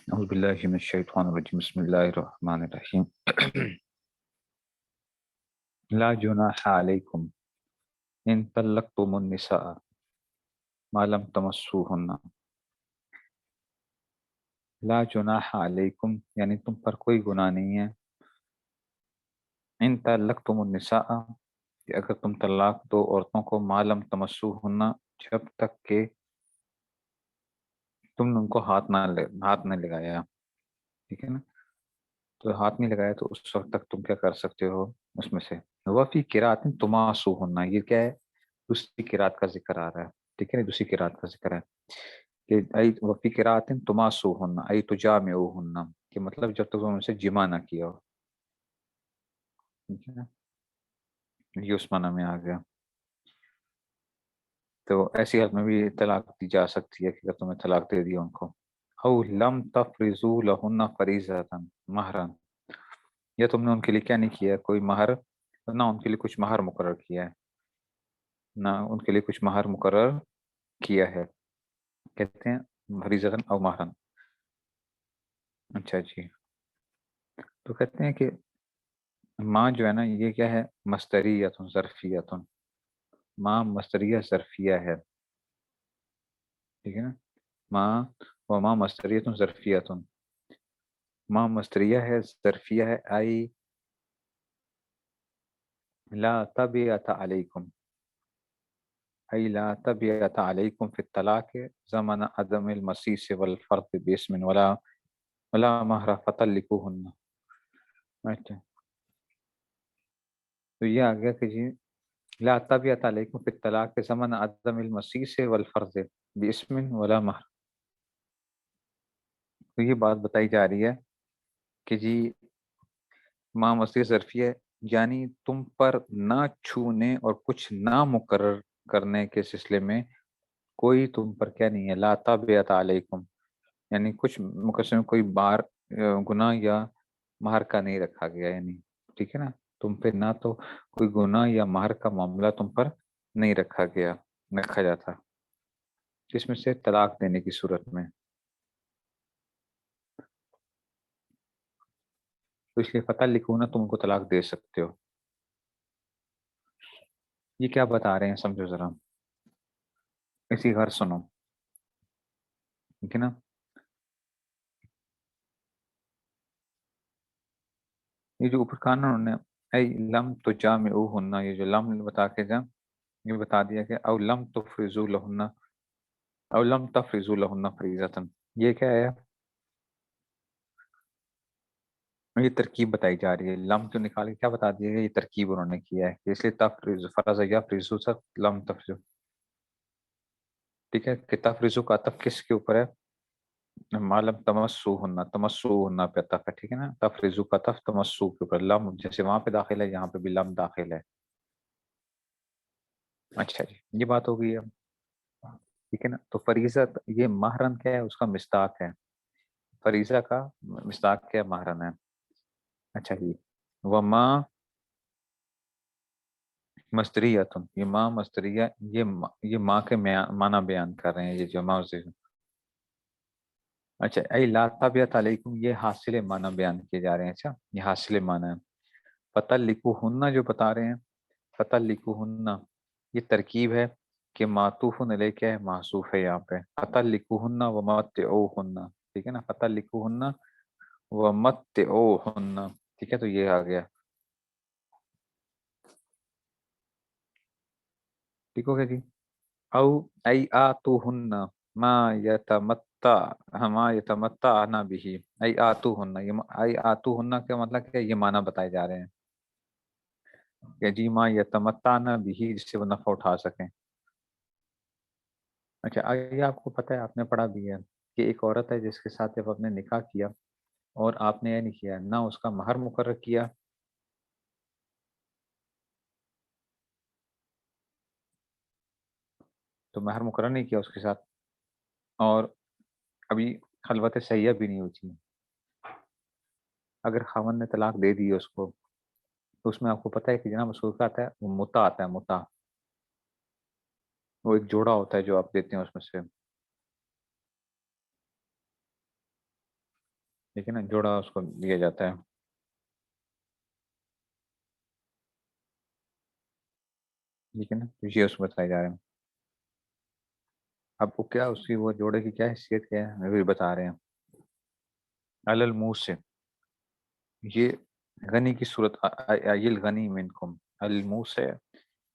اعوذ باللہ من الشیطان الرجیم بسم اللہ الرحمن الرحیم لا جناح علیکم ان طلقتم النساء ما لم تمسوہن. لا جناح علیکم یعنی تم پر کوئی گناہ نہیں ہے. ان طلقتم النساء کہ اگر تم طلاق دو عورتوں کو ما لم تمسوہن جب تک کہ تم نے ان کو ہاتھ نہ لگایا. ٹھیک ہے نا، تو ہاتھ نہیں لگایا تو اس وقت تک تم کیا کر سکتے ہو اس میں سے. وفی قرات تماسوہن، یہ کیا ہے؟ دوسری قرات کا ذکر آ رہا ہے. ٹھیک ہے نا، دوسری قرات کا ذکر ہے کہ ای وفی قرات تماسوہن ای تجامعوہن، کہ مطلب جب تک ان سے جمع نہ کیا ہو. ٹھیک ہے نا، یہ اس معنی میں آ گیا. تو ایسی حالت میں بھی طلاق دی جا سکتی ہے کہ اگر تمہیں طلاق دے دیا ان کو. او لم تفرضوا لہن فریضۃ مہرا، یا تم نے ان کے لیے کیا نہیں کیا کوئی مہر، نہ ان کے لیے کچھ مہر مقرر کیا ہے، نہ ان کے لیے کچھ مہر مقرر کیا ہے. کہتے ہیں فریضۃ او مہرا. اچھا جی، تو کہتے ہیں کہ ماں جو ہے نا یہ کیا ہے؟ مصدریۃ ظرفیۃ. ماں مصدریہ ظرفیہ ہے. ٹھیک ہے نا، ماں و ماں مصدریۃ ظرفیۃ. ماں مصدریہ ہے، ظرفیہ ہے. آئی لا طبیعت علیکم، ای لا طبیعت علیکم فی الطلاق زمن عدم المسیس والفرد باسم ولا مہر فطلقوہن. اچھا، تو یہ آ گیا کہ جی لا طبیعت علیکم فی الطلاق زمن عدم المسیس والفرد باسم ولا مہر. تو یہ بات بتائی جا رہی ہے کہ جی ماں مصدر ظرفیہ ہے، یعنی تم پر نہ چھونے اور کچھ نہ مقرر کرنے کے سلسلے میں کوئی تم پر کیا نہیں ہے. لا طبیعت علیکم یعنی کچھ مقسم کوئی بار گناہ یا مہر کا نہیں رکھا گیا. یعنی ٹھیک ہے نا، تم پہ نہ تو کوئی گناہ یا مہر کا معاملہ تم پر نہیں رکھا جاتا، جس میں سے طلاق دینے کی صورت میں. تو اس لیے فتح لکھو نا، تم ان کو طلاق دے سکتے ہو. یہ کیا بتا رہے ہیں سمجھو ذرا، اسی غور سنو. ٹھیک ہے نا، یہ جو اوپر کہا نا انہوں نے اے لم تجامعوہن، یہ جو لم بتا کے جا یہ بتا دیا کہ او لم تفرضوا لہن او لم تفرضوا لہن فریضۃ. یہ کیا ہے؟ یہ ترکیب بتائی جا رہی ہے. لم تو نکال کے کیا بتا دیا گیا؟ یہ ترکیب انہوں نے کیا ہے، اس لیے تفریض فرض یا فریضو سے لم تفریض. ٹھیک ہے کہ تفریضو کا عطف کس کے اوپر ہے؟ معلوم تمسوہن، تمسوہن پہ عطف ہے. ٹھیک ہے نا، تفریضو کا عطف تمسو کے اوپر. لم جیسے وہاں پہ داخل ہے یہاں پہ بھی لم داخل ہے. اچھا جی، یہ بات ہو گئی اب. ٹھیک ہے نا، تو فریضت یہ مہرن کیا ہے؟ اس کا مصداق ہے. فریضہ کا مصداق کیا؟ مہرن ہے. اچھا جی، وما مصدریۃ، یہ ماں مصدریہ، یہ ماں کے معنی بیان کر رہے ہیں یہ جو ماں. اچھا، ای لا طبیعت علیکم، یہ حاصل معنی بیان کیے جا رہے ہیں. اچھا، یہ حاصل معنی ہے. فطلقوہن جو بتا رہے ہیں، فطلقوہن یہ ترکیب ہے کہ معطوف علیہ کیا ہے؟ معصوف ہے یہاں پہ. فطلقوہن ومتعوہن. ٹھیک ہے نا، فطلقوہن ومتعوہن. ٹھیک ہے، تو یہ آ گیا. ٹھیک ہو گیا جی. او ای آتوہن ما یتمتعن به. ای آتوہن، ای آتوہن کا مطلب کیا؟ یہ معنی بتائے جا رہے ہیں کہ جی ما یتمتعن به، جس سے وہ نفع اٹھا سکیں. اچھا، یہ آپ کو پتہ ہے، آپ نے پڑھا بھی ہے کہ ایک عورت ہے جس کے ساتھ جب آپ نے نکاح کیا اور آپ نے یہ نہیں کیا، نہ اس کا مہر مقرر کیا، تو مہر مقرر نہیں کیا اس کے ساتھ، اور ابھی خلوت صحیحہ بھی نہیں ہوئی تھی. اگر خاوند نے طلاق دے دی اس کو، تو اس میں آپ کو پتہ ہے کہ جناب اس کو کیا آتا ہے؟ وہ متا آتا ہے. متا وہ ایک جوڑا ہوتا ہے جو آپ دیتے ہیں اس میں سے. ٹھیک ہے نا، جوڑا اس کو دیا جاتا ہے. ٹھیک ہے نا، تو یہ اس میں بتایا جا رہا ہے. آپ کو کیا اس کی وہ جوڑے کی کیا حیثیت کیا ہے، ابھی بتا رہے ہیں. المنہ سے، یہ غنی کی صورت، الغنی منکم، المنہ سے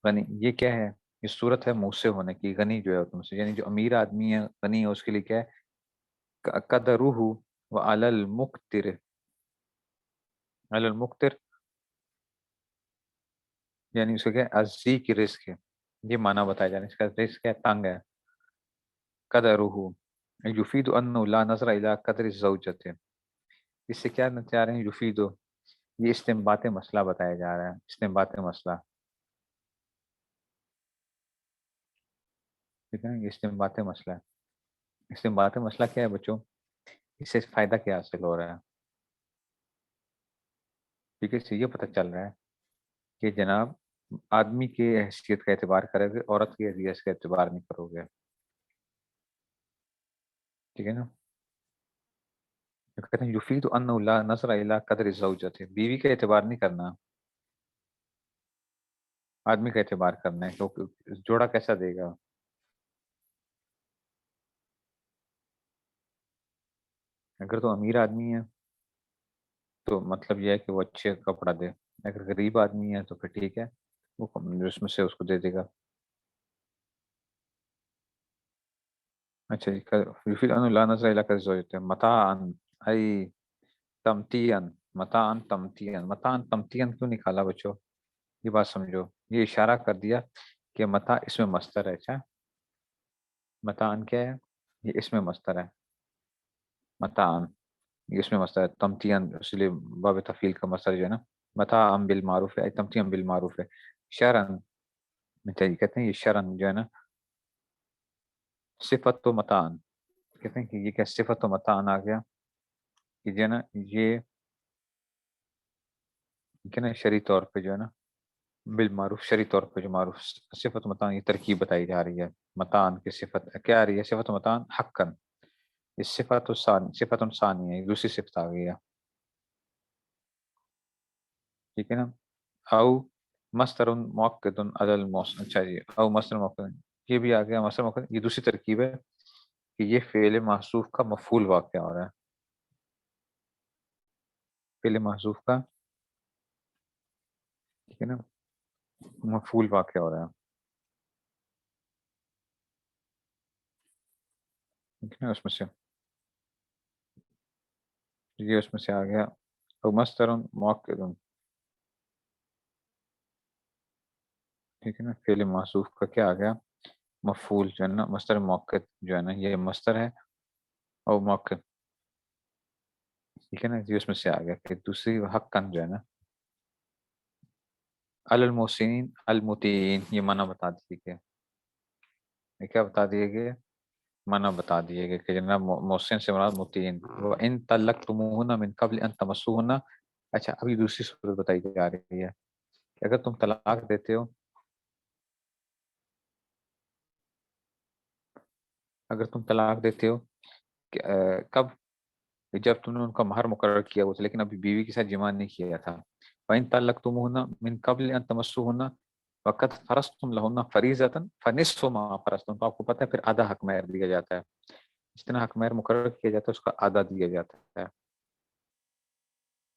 غنی، یہ کیا ہے؟ یہ صورت ہے منہ سے ہونے کی، غنی جو ہے تم سے، یعنی جو امیر آدمی ہے غنی ہے، اس کے لیے کیا ہے؟ قدرہ وعلی المقتر، علی المقتر یعنی اس کا کیا ہے؟ عزی کی رزق ہے، یہ معنی بتایا جا رہا ہے. اس کا رزق ہے، تنگ ہے. قدرہ یفید انہ لا نظر الی قدر الزوجۃ، اس سے کیا چاہ رہے ہیں؟ یفید، یہ استنباط مسئلہ بتایا جا رہا ہے، استنباط مسئلہ. ٹھیک ہے نا، یہ استنباط مسئلہ ہے. استنباط مسئلہ کیا ہے بچوں؟ اس سے فائدہ کیا حاصل ہو رہا ہے؟ ٹھیک ہے، اس سے یہ پتہ چل رہا ہے کہ جناب آدمی کی حیثیت کا اعتبار کرے گے، عورت کی حیثیت کا اعتبار نہیں کرو گے. ٹھیک ہے نا، کہتے ہیں یفید انہ لا نظر الی قدر الزوجۃ، بیوی کا اعتبار نہیں کرنا، آدمی کا اعتبار کرنا ہے، کیونکہ جوڑا کیسا دے گا. اگر تو امیر آدمی ہے تو مطلب یہ ہے کہ وہ اچھے کپڑا دے. اگر غریب آدمی ہے تو پھر ٹھیک ہے، وہ اس میں سے اس کو دے دے گا. اچھا جی، یفید انہ لا نظر الی قدر الزوجۃ متاعا ای تمتین، متاعا تمتین، متاعا تمتین کیوں نکالا بچوں؟ یہ بات سمجھو، یہ اشارہ کر دیا کہ متاع اس میں مصدر ہے. اچھا، متاعن کیا ہے؟ یہ اس میں مصدر ہے، متاعن یہ اس میں مصدر ہے. تمتین اس لیے باب تفعیل کا مصدر جو ہے نا، متاعا بالمعروف ہے، تمتین بالمعروف ہے. شرعن، کہتے ہیں یہ شرعن جو ہے نا صفت و متاعن، کہتے ہیں کہ یہ کیا صفت و متاعن آ گیا کہ جو ہے نا یہ کہ نا شرعی طور پہ جو ہے نا بالمعروف، شرعی طور پہ جو معروف صفت و متاعن، یہ ترکیب بتائی جا رہی ہے. متاعن کی صفت کیا آ رہی ہے؟ صفت و متاعن حقاً، یہ صفت ثانی ہے، دوسری صفت آ گئی ہے. ٹھیک ہے نا، او مصدر مؤکد علی الموصول. اچھا جی، او مصدر مؤکد، یہ بھی آ گیا مصدر مؤکد. یہ دوسری ترکیب ہے کہ یہ فعل محذوف کا مفعول واقع ہو رہا ہے، فعل محذوف کا، ٹھیک ہے نا، مفعول واقع ہو رہا ہے. ٹھیک ہے نا، اس میں سے یہ اس میں سے آ گیا. او مصدر مؤکد، ٹھیک ہے نا، فعل محذوف کا کیا آ گیا؟ مفعول جو ہے نا، مصدر مؤکد جو ہے نا، یہ مصدر ہے او مؤکد. ٹھیک ہے نا، یہ اس میں سے آ گیا کہ دوسری حقاً جو ہے نا علی المحسنین المطیعین، یہ معنی بتا دیے گئے. یہ کیا بتا دیے گئے؟ معنی بتا دیے گئے کہ جناب محسن سے مراد مطیعین. وَإِن طَلَّقْتُمُوهُنَّ مِن قَبْلِ أَن تَمَسُّوهُنَّ. اچھا، ابھی دوسری صورت بتائی جا رہی ہے کہ اگر تم طلاق دیتے ہو، اگر تم طلاق دیتے ہو کب؟ جب تم نے ان کا مہر مقرر کیا ہوا تھا لیکن ابھی بیوی کے ساتھ جمع نہیں کیا تھا. وَإِن طَلَّقْتُمُوهُنَّ مِن قَبْلِ أَن تَمَسُّوهُنَّ وَقَدْ فَرَضْتُمْ لَهُنَّ فَرِيضَةً فَنِصْفُ مَا فَرَضْتُمْ. تو آپ کو پتہ ہے پھر آدھا حق مہر دیا جاتا ہے، جتنا حق مہر مقرر کیا جاتا ہے اس کا آدھا دیا جاتا ہے.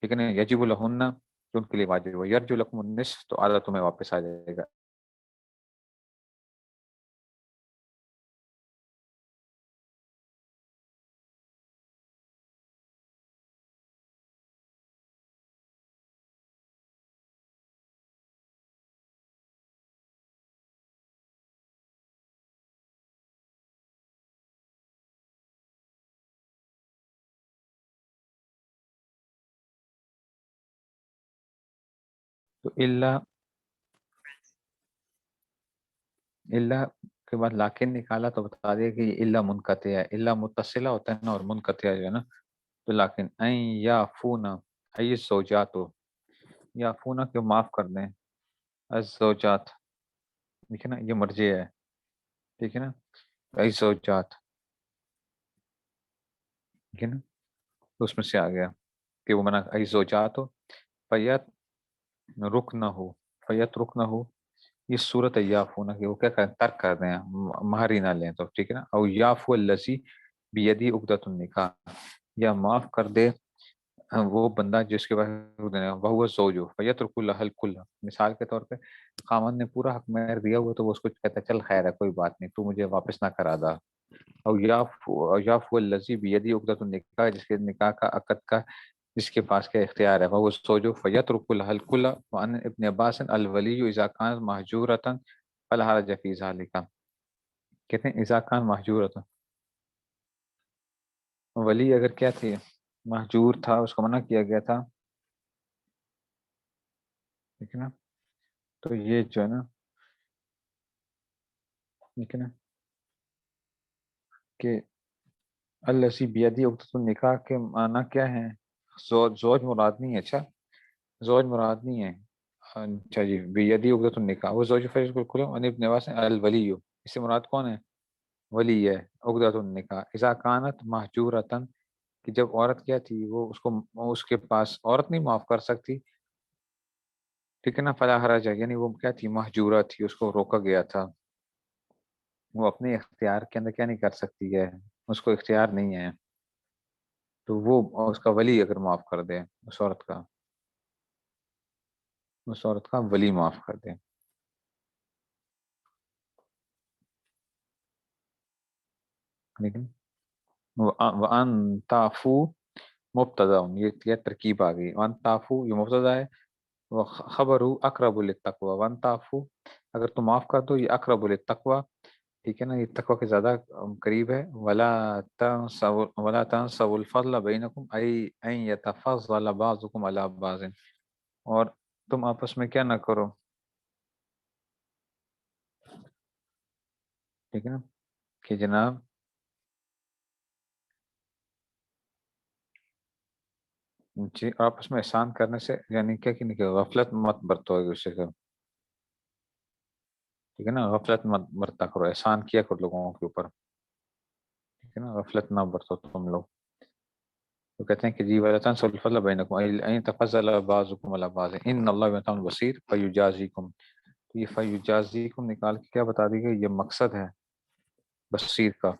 ٹھیک ہے نا، یجب لہن جو ان کے لیے واجب ہے، یرجو لکم النصف تو آدھا تمہیں واپس آ جائے گا. تو اللہ کے بعد لاکن نکالا تو بتا دیا کہ یہ اللہ منقطع ہے. اللہ متصلہ ہوتا ہے نا، اور منقطع جو ہے نا تو لاکن این یعفونا ای الزوجات، یعفونا کہ معاف کر دیں، الزوجات، ٹھیک ہے نا، یہ مرجع ہے. ٹھیک ہے نا، ای الزوجات، ٹھیک ہے نا. تو اس میں سے آ گیا کہ وہ منا ای زوجات ہو فیت رک نہ ہو، فیت رک نہ ہو، یہ صورت یاف ہونا کہ وہ کیا کریں، ترک کر دیں، مہر ہی نہ لیں، تو ٹھیک ہے نا. او یاف الذی بیدی عقدۃ النکاح، یا معاف کر دے وہ بندہ جس کے پاس وہ زوج ہو، فیترک الحل کلہ، مثال کے طور پہ خامن نے پورا حق مہر دیا ہوا تو وہ اس کو کہتا ہے چل خیر ہے کوئی بات نہیں، تو مجھے واپس نہ کرا دا. او یاف الذی بیدی عقدۃ النکاح، جس کے نکاح کا عقد کا جس کے پاس کیا اختیار ہے، وہ سوجو فیترک الحل کلہ. وعن ابن عباس الولی اذا کان مہجورۃ فلا حرج فی ذلک، کہتے ہیں اذا کان مہجورۃ، ولی اگر کیا تھی مہجور تھا، اس کو منع کیا گیا تھا، ٹھیک ہے نا. تو یہ جو ہے نا، ٹھیک ہے نا، کہ الذی بیدی عقدۃ النکاح کے معنی کیا ہیں، زوج مراد نہیں ہے. اچھا زوج مراد نہیں ہے. اچھا جی، بیدی عقدۃ النکاح وہ زوج فیض کو کھلو ان ابن عباس الولی، اس سے مراد کون ہے، ولی ہے. عقدۃ النکاح اذا کانت مہجورۃن، کہ جب عورت کیا تھی وہ اس کو اس کے پاس عورت نہیں معاف کر سکتی، ٹھیک ہے نا. فلا حرج ہے، یعنی وہ کیا تھی، مہجورہ تھی، اس کو روکا گیا تھا، وہ اپنے اختیار کے اندر کیا نہیں کر سکتی ہے، اس کو اختیار نہیں ہے، تو وہ اس کا ولی اگر معاف کر دے، اس عورت کا ولی معاف کر دے. لیکن وَأَن تعفو مبتدا، یہ ترکیب آ گئی. وَأن تعفو یہ مبتدا ہے، خبر اقرب للتقوی. وَأن تعفو اگر تم معاف کر دو، یہ اقرب للتقوی، ٹھیک ہے نا، یہ تقوی کے زیادہ قریب ہے. ولا تنسوا الفضل بینکم ای ان یتفضل بعضکم علی بعض، اور تم آپس میں کیا نہ کرو، ٹھیک ہے نا، کہ جناب جی آپس میں احسان کرنے سے، یعنی کیا کہ نہیں کہ غفلت مت برتو ایک دوسرے کا، ٹھیک ہے نا، غفلت مت برتا کرو، احسان کیا کرو لوگوں کے اوپر، ٹھیک ہے نا، غفلت نہ برتو تم لوگ. تو کہتے ہیں کہ جی وَلَا تَنْسَوْا الْفَضْلَ بَيْنَكُمْ أَن يَتَفَضَّلَ بَعْضُكُمْ عَلَىٰ بَعْضٍ إِنَّ اللَّهَ بِمَا تَعْمَلُونَ بَصِيرٌ فَيُجَازِيكُمْ. تو یہ فَيُجَازِيكُمْ نکال کے کیا بتا دی گئی، یہ مقصد ہے بصیر کا،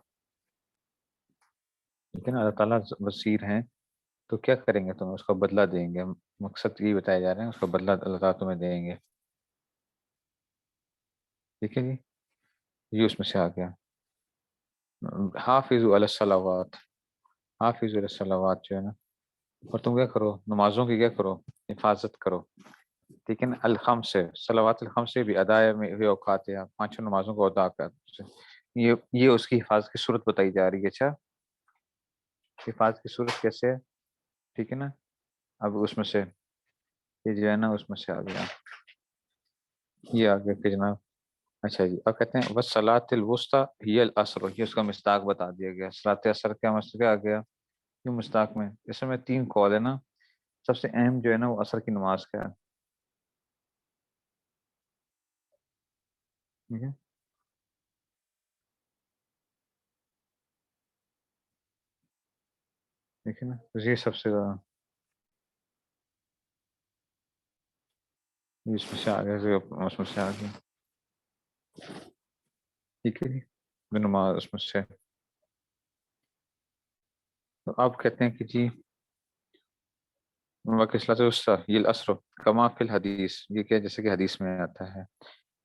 ٹھیک ہے نا. اللہ تعالیٰ بصیر ہیں تو کیا کریں گے، تمہیں اس کا بدلہ دیں گے، مقصد یہ بتائے جا رہے ہیں، اس کا بدلہ اللہ تعالیٰ تمہیں دیں گے. ٹھیک ہے جی، یہ اس میں سے آ گیا. حافظوا علی الصلوات، حافظوا علی الصلوات جو ہے نا، اور تم کیا کرو، نمازوں کی کیا کرو، حفاظت کرو، ٹھیک ہے نا. الخمس سے صلوات الخمس سے بھی ادائے میں ہوئے اوقات ہے، پانچوں نمازوں کو ادا کر، یہ اس کی حفاظت کی صورت بتائی جا رہی ہے. اچھا حفاظت کی صورت کیسے ہے، ٹھیک ہے نا. اب اس میں سے یہ جو ہے نا، اس میں سے آ گیا، یہ آ گیا کہ جناب اچھا جی، اور کہتے ہیں بس صلاۃ الوسطی ہی العصر، یہ اس کا مصداق بتا دیا گیا. صلاۃ عصر کیا مصداق آ گیا، یہ مصداق میں اس میں 3 قول ہے نا. سب سے اہم جو ہے نا وہ عصر کی نماز کا ہے، ٹھیک ہے. ٹھیک ہے نا، تو یہ سب سے زیادہ یہ اس میں سے آ گیا، اس میں سے آ گیا، ٹھیک ہے جی، نماز اس میں سے. تو آپ کہتے ہیں کہ جی واقع صلاۃ الوسطی یہ العصر کما فی الحدیث، یہ کیا جیسے کہ حدیث میں آتا ہے،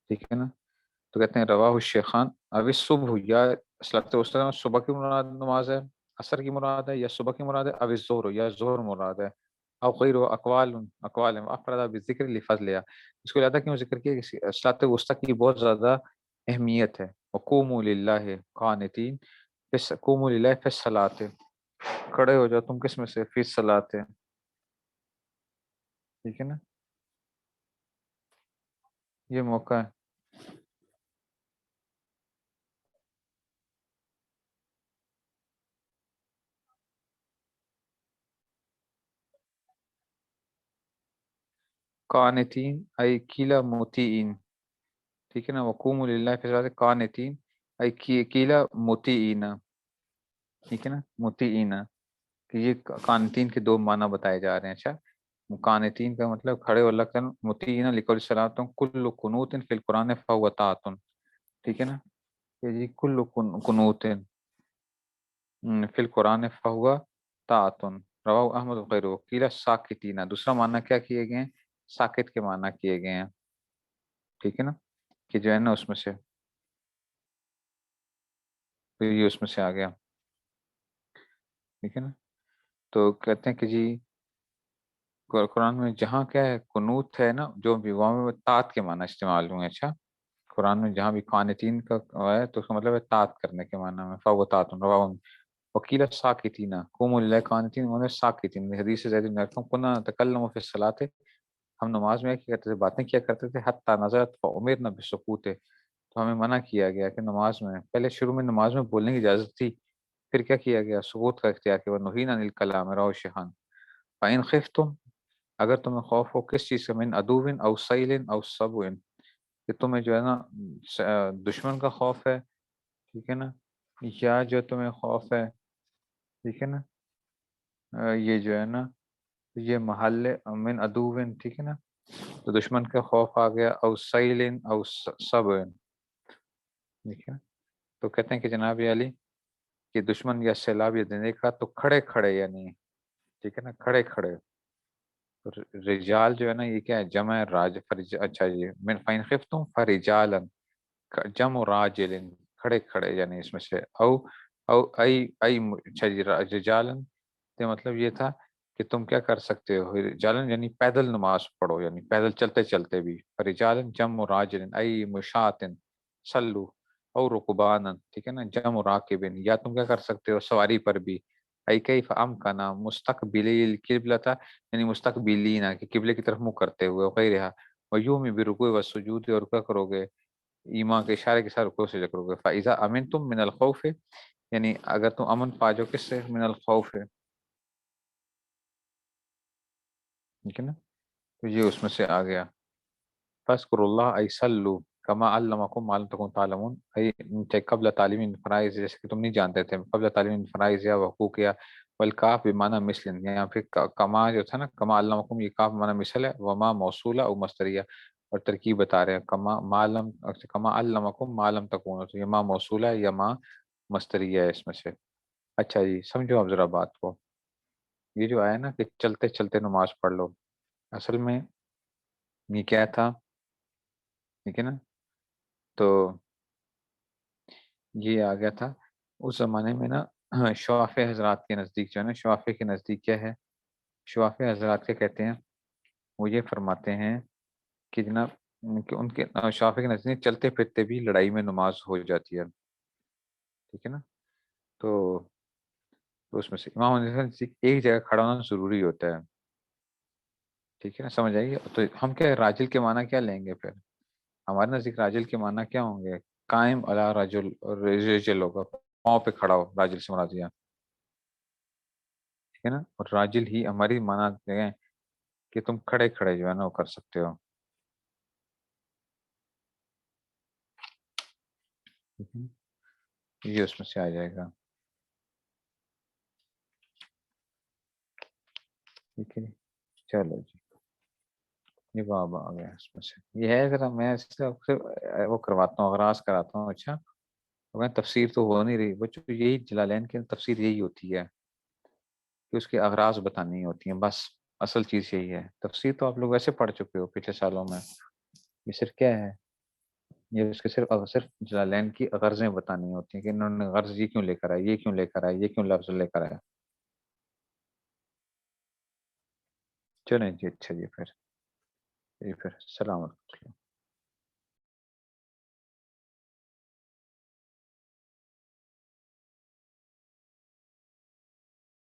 ٹھیک ہے نا. تو کہتے ہیں رواہ الشیخان، اب صبح یا صلاۃ الوسطی صبح کی مراد نماز ہے، عصر کی مراد ہے، یا صبح کی مراد ہے، اب الظہر یا ظہر مراد ہے، او غیر اقوال افراد بذکر لفضلها، اس کو زیادہ کیوں ذکر کیا، کہ صلاۃ الوسطی کی بہت زیادہ اہمیت ہے. وقوموا للہ قانتین، قوموا للہ فی الصلاۃ، کھڑے ہو جاؤ تم کس میں سے، فی الصلاۃ، ٹھیک ہے نا. یہ موقع ہے قانتین ای کیلا موتین، ٹھیک ہے نا. وقوموا للہ فی الصلاۃ قانتین ای کیلا موتئین، ٹھیک ہے نا، موتئین. کہ یہ قانتین کے 2 معنی بتائے جا رہے ہیں. اچھا، قانتین کا مطلب کھڑے اور لگن مطیعین لقول صلاتوں کل قنوت فی القرآن فهو طاعۃ. ٹھیک ہے نا، کہ جی کل قنوت فی القرآن فهو طاعۃ. رواہ احمد وغیرہ. قیل ساکتین، دوسرا معنی کیا کیے گئے ہیں؟ ساکت کے معنی کیے گئے ہیں. ٹھیک ہے نا، کہ جو ہے نا اس میں سے یہ اس میں سے آ گیا. ٹھیک ہے نا، تو کہتے ہیں کہ جی قرآن میں جہاں کیا ہے قنوت ہے نا، جو بھی وہاں میں طاعت کے معنی استعمال ہوئے. اچھا، قرآن میں جہاں بھی قانتین کا ہے تو اس کا مطلب ہے طاعت کرنے کے معنی میں. فهو طاعۃ. رواہ وکیل ساکتین قوموا للہ قانتین، مطلب ساکتین. حدیث زید بن ارقم کنا نتکلم فی الصلاۃ، ہم نماز میں کیا کرتے تھے؟ باتیں کیا کرتے تھے. حتی نظرت فامرنا بالسکوت، تو ہمیں منع کیا گیا کہ نماز میں پہلے شروع میں نماز میں بولنے کی اجازت تھی، پھر کیا کیا گیا؟ سکوت کا اختیار کیا. ونہینا عن الکلام. رواه شیخان. فإن خفتم، اگر تمہیں خوف ہو کس چیز کا؟ من عدو او سیل او سبو، کہ تمہیں جو ہے نا دشمن کا خوف ہے. ٹھیک ہے نا، یا جو تمہیں خوف ہے، ٹھیک ہے نا، یہ جو ہے نا یہ محل من عدوین. ٹھیک ہے نا، تو دشمن کا خوف آ گیا. او سیلن او سبو. ٹھیک ہے نا، تو کہتے ہیں کہ جناب علی کہ دشمن یا سیلاب یا دینے کا تو کھڑے کھڑے یعنی، ٹھیک ہے نا، کھڑے کھڑے. رجال جو ہے نا یہ کیا ہے؟ جمع راج اچھا جی. من فین خفتم فرجالا، جمع راجل، کھڑے کھڑے یعنی اس میں سے. او ای اچھا جی رجالن، تو مطلب یہ تھا کہ تم کیا کر سکتے ہو؟ رجالن یعنی پیدل نماز پڑھو، یعنی پیدل چلتے چلتے بھی. فرجالن جمع راجل ای مشاتن صلو او رکبانا. ٹھیک ہے نا، جمع راکبن، یا تم کیا کر سکتے ہو سواری پر بھی. ای کیف امکنا مستقبلی القبلۃ، یعنی مستقبلین کہ قبلے کی طرف منہ کرتے ہوئے. وغیرہ ویوم برکوع و سجود، اور کیا کرو گے؟ ایمان کے اشارے کے ساتھ رکوع سجدہ کرو گے. فاذا امنتم من الخوف، یعنی اگر تم امن پا جاؤ کس سے؟ من الخوف. ٹھیک ہے نا، تو یہ اس میں سے آ گیا. فاذکروا اللہ ای صلوا کما علمکم ما لم تکونوا تعلمون، ای قبل تعلیم الفرائض، جیسے کہ تم نہیں جانتے تھے. قبل تعلیم الفرائض یا حقوق یا والکاف بمعنی مثل، یہاں پہ کما جو تھا نا، کما علمکم، یہ کاف بمعنی مثل ہے. وما موصولہ او مصدریہ، اور ترکیب بتا رہے ہیں. کما معلم، کما علمکم ما لم تکونوا، تو یہ ما موصولہ ہے یا ما مصدریہ ہے اس میں سے. اچھا جی، سمجھو اب ذرا بات کو. یہ جو آیا نا کہ چلتے چلتے نماز پڑھ لو، اصل میں یہ کیا تھا؟ ٹھیک ہے نا، تو یہ آ گیا تھا اس زمانے میں نا. شوافع حضرات کے نزدیک جو ہے نا، شوافع کے نزدیک کیا ہے؟ شوافع حضرات کیا کہتے ہیں؟ وہ یہ فرماتے ہیں کہ جناب کہ ان کے شوافع کے نزدیک چلتے پھرتے بھی لڑائی میں نماز ہو جاتی ہے. ٹھیک ہے نا، تو اس میں سے امام حنیفہ کے نزدیک ایک جگہ کھڑا ہونا ضروری ہوتا ہے. ٹھیک ہے نا، سمجھ آئیے. تو ہم کیا راجل کے معنی کیا لیں گے پھر؟ ہمارے نزدیک راجل کے معنی کیا ہوں گے؟ قائم علی رجل، رجل ہوگا، پاؤں پہ کھڑا ہو، راجل سے مراد. ٹھیک ہے نا، اور راجل ہی ہماری مانا ہیں کہ تم کھڑے کھڑے جو ہے نا وہ کر سکتے ہو. ٹھیک ہے نا؟ یہ اس میں سے آ جائے گا. ٹھیک ہے جی، چلو جی، یہ باب آ گیا اس میں سے. یہ ہے ذرا میں اس سے وہ کرواتا ہوں، آغاز کراتا ہوں. اچھا، تو میں تفسیر تو ہو نہیں رہی بچوں، یہی جلالین کی تفسیر یہی ہوتی ہے کہ اس کے اغراض بتانی ہوتی ہیں بس. اصل چیز یہی ہے. تفسیر تو آپ لوگ ویسے پڑھ چکے ہو پچھلے سالوں میں. یہ صرف کیا ہے؟ یہ اس کے صرف جلالین کی غرضیں بتانی ہوتی ہیں کہ انہوں نے غرض یہ کیوں لے کر آئے، یہ کیوں لے کر آئے، یہ کیوں لفظ لے کر آئے. چلیں جی، اچھا جی، پھر السلام علیکم.